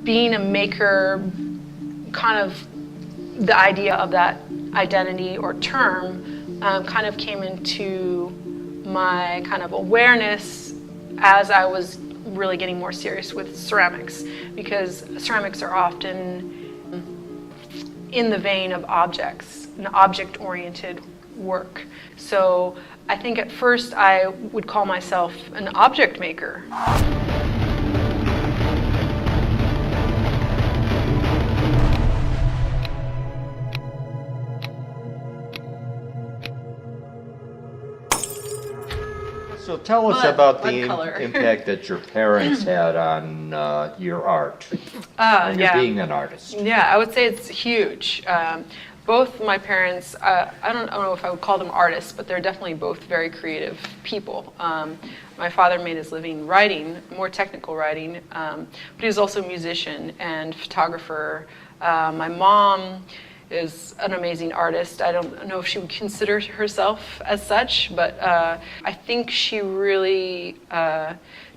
being a maker, kind of the idea of that identity or term kind of came into my kind of awareness as I was really getting more serious with ceramics, because ceramics are often in the vein of objects, an object-oriented work. So I think at first I would call myself an object maker. So tell us about the impact that your parents had on your art, on your being an artist. Yeah, I would say it's huge. Both my parents, I don't know if I would call them artists, but they're definitely both very creative people. My father made his living writing, more technical writing, but he was also a musician and photographer. My mom is an amazing artist. I don't know if she would consider herself as such, but I think she really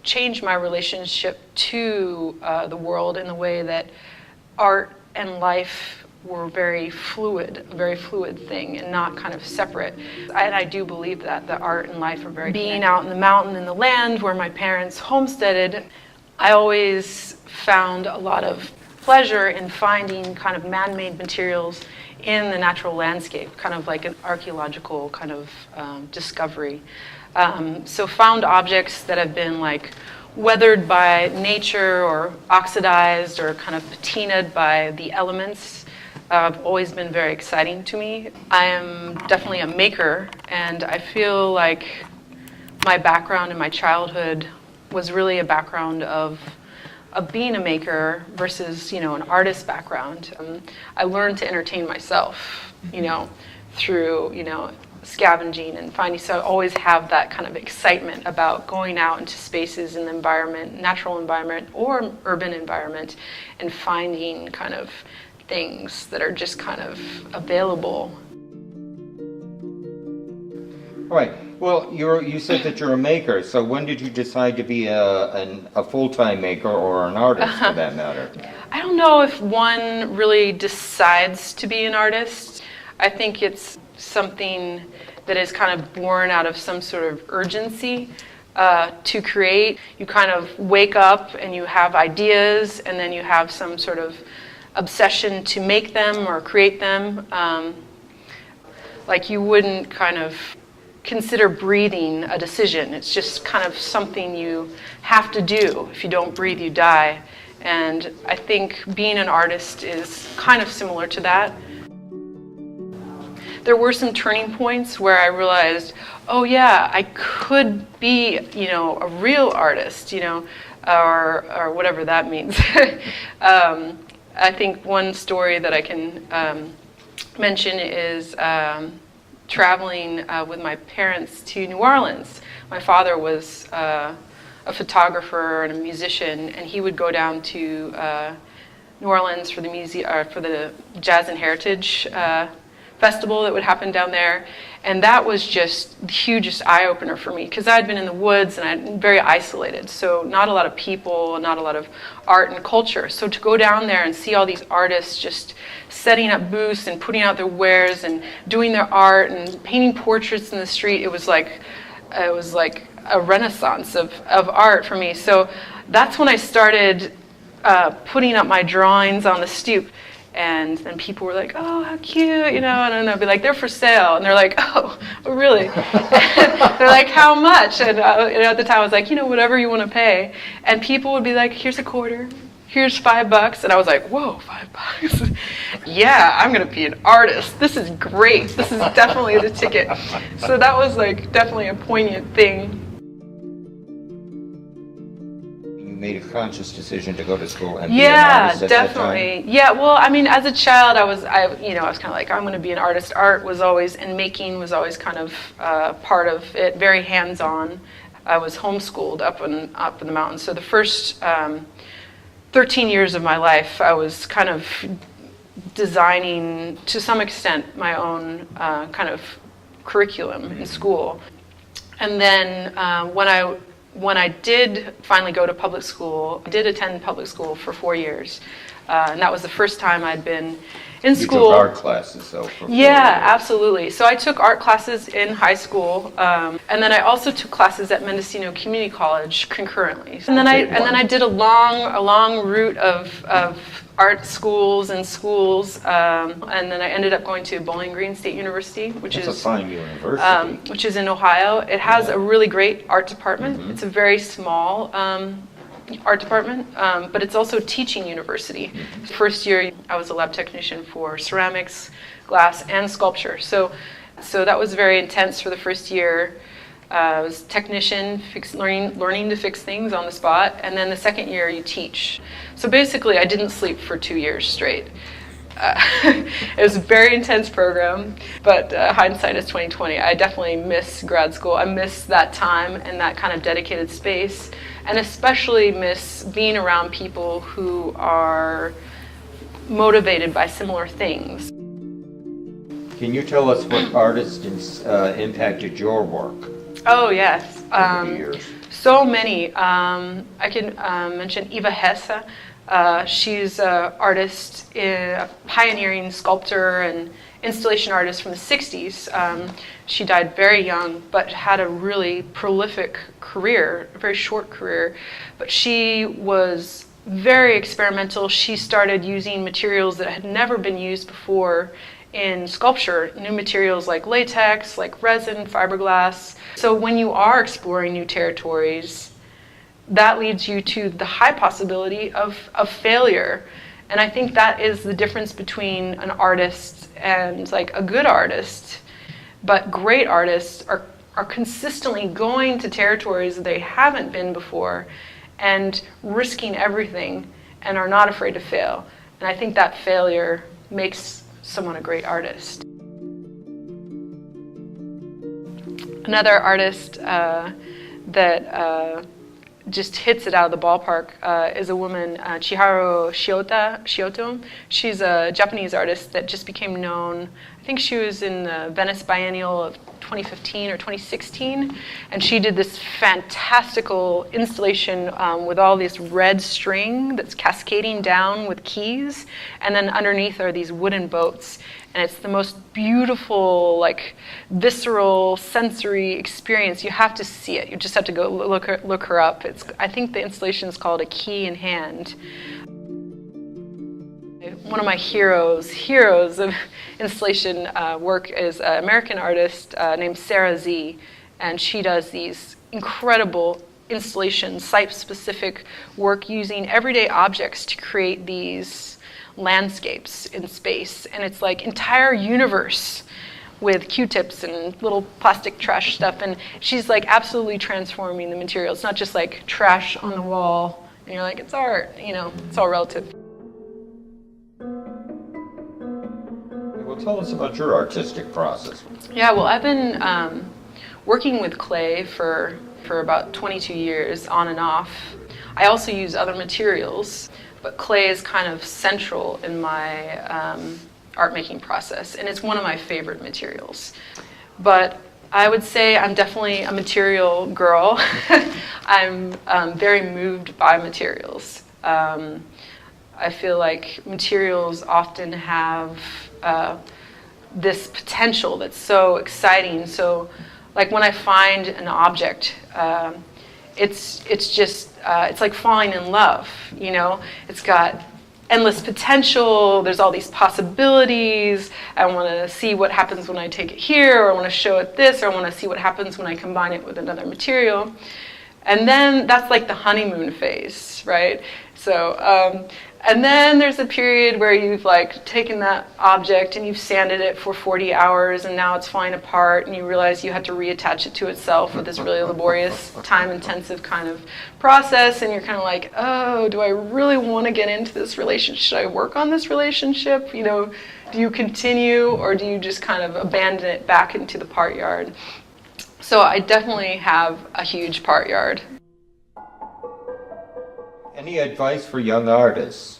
changed my relationship to the world in the way that art and life were very fluid, a very fluid thing and not kind of separate. And I do believe that the art and life are very being out in the mountain, in the land where my parents homesteaded, I always found a lot of pleasure in finding kind of man-made materials in the natural landscape, kind of like an archaeological kind of discovery. So found objects that have been like weathered by nature or oxidized or kind of patinaed by the elements have always been very exciting to me. I am definitely a maker, and I feel like my background in my childhood was really a background of being a maker versus, an artist background. I learned to entertain myself, through, scavenging and finding, so I always have that kind of excitement about going out into spaces in the environment, natural environment or urban environment, and finding kind of things that are just kind of available. All right. Well, you said that you're a maker. So when did you decide to be a full-time maker or an artist, for that matter? I don't know if one really decides to be an artist. I think it's something that is kind of born out of some sort of urgency to create. You kind of wake up and you have ideas, and then you have some sort of obsession to make them or create them. Like you wouldn't kind of consider breathing a decision. It's just kind of something you have to do. If you don't breathe, you die. And I think being an artist is kind of similar to that. There were some turning points where I realized, oh yeah, I could be, a real artist, or whatever that means. I think one story that I can mention is traveling with my parents to New Orleans. My father was a photographer and a musician, and he would go down to New Orleans for the Jazz and Heritage Festival that would happen down there. And that was just the hugest eye-opener for me, because I'd been in the woods and I'd been very isolated. So not a lot of people, not a lot of art and culture. So to go down there and see all these artists just setting up booths and putting out their wares and doing their art and painting portraits in the street, it was like a renaissance of art for me. So that's when I started putting up my drawings on the stoop. And then people were like, oh, how cute, and then I'd be like, they're for sale. And they're like, oh really? They're like, how much? And at the time I was like, whatever you want to pay. And people would be like, here's a quarter, here's $5. And I was like, whoa, $5? Yeah, I'm going to be an artist. This is great. This is definitely the ticket. So that was like definitely a poignant thing. Made a conscious decision to go to school and be an artist at definitely. that time? Yeah, well, I mean, as a child, I was kind of like, I'm going to be an artist. Art was always, and making was always kind of part of it, very hands-on. I was homeschooled up in the mountains. So the first 13 years of my life, I was kind of designing, to some extent, my own kind of curriculum in school. And then when I when I did finally go to public school, I did attend public school for 4 years. And that was the first time I'd been in school. You took art classes, though, for 4 years. Yeah, absolutely. So I took art classes in high school, and then I also took classes at Mendocino Community College concurrently. And then I did a long route of art schools, and then I ended up going to Bowling Green State University, which is a fine university, which is in Ohio. It has a really great art department. Mm-hmm. It's a very small art department, but it's also a teaching university. Mm-hmm. First year, I was a lab technician for ceramics, glass, and sculpture. So that was very intense for the first year. I was technician, learning to fix things on the spot, and then the second year you teach. So basically, I didn't sleep for 2 years straight. It was a very intense program, but hindsight is 2020. I definitely miss grad school. I miss that time and that kind of dedicated space, and especially miss being around people who are motivated by similar things. Can you tell us what artists impacted your work? Oh, yes. Over the years? So many. I can mention Eva Hesse. She's an artist, a pioneering sculptor and installation artist from the 60s. She died very young, but had a really prolific career, a very short career. But she was very experimental. She started using materials that had never been used before in sculpture, new materials like latex, like resin, fiberglass. So when you are exploring new territories, that leads you to the high possibility of failure. And I think that is the difference between an artist and like a good artist. But great artists are consistently going to territories they haven't been before and risking everything and are not afraid to fail. And I think that failure makes someone a great artist. Another artist that just hits it out of the ballpark is a woman, Chiharu Shioto. She's a Japanese artist that just became known. I think she was in the Venice Biennial of 2015 or 2016, and she did this fantastical installation with all this red string that's cascading down with keys, and then underneath are these wooden boats. And it's the most beautiful, like, visceral, sensory experience. You have to see it. You just have to go look her up. I think the installation is called A Key in Hand. One of my heroes of installation work is an American artist named Sarah Z. And she does these incredible installation, site-specific work using everyday objects to create these landscapes in space, and it's like entire universe with Q-tips and little plastic trash stuff, and she's like absolutely transforming the material. It's not just like trash on the wall and you're like, it's art, it's all relative. Well, tell us about your artistic process. Yeah, well, I've been working with clay for about 22 years on and off. I also use other materials, but clay is kind of central in my art making process, and it's one of my favorite materials. But I would say I'm definitely a material girl. I'm very moved by materials. I feel like materials often have this potential that's so exciting. So, like when I find an object, it's like falling in love, It's got endless potential. There's all these possibilities. I want to see what happens when I take it here, or I want to show it this, or I want to see what happens when I combine it with another material. And then that's like the honeymoon phase, right? So, and then there's a period where you've like taken that object and you've sanded it for 40 hours and now it's falling apart, and you realize you had to reattach it to itself with this really laborious, time-intensive kind of process, and you're kind of like, oh, do I really want to get into this relationship? Should I work on this relationship? Do you continue, or do you just kind of abandon it back into the part yard? So I definitely have a huge part yard. Any advice for young artists?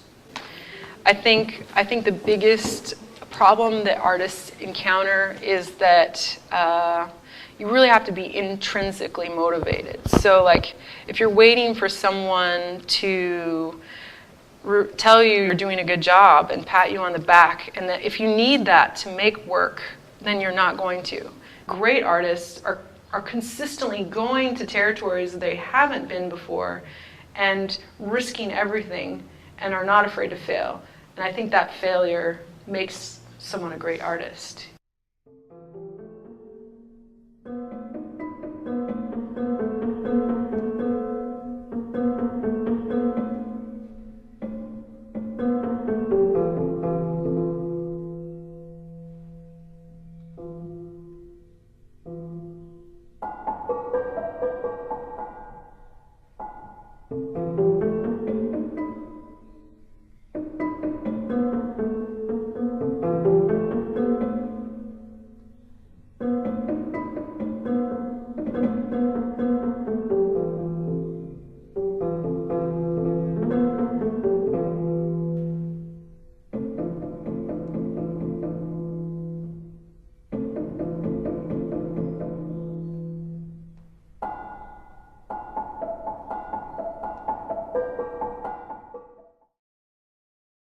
I think the biggest problem that artists encounter is that you really have to be intrinsically motivated. So like if you're waiting for someone to tell you you're doing a good job and pat you on the back, and that if you need that to make work, then you're not going to. Great artists are consistently going to territories that they haven't been before and risking everything and are not afraid to fail. And I think that failure makes someone a great artist.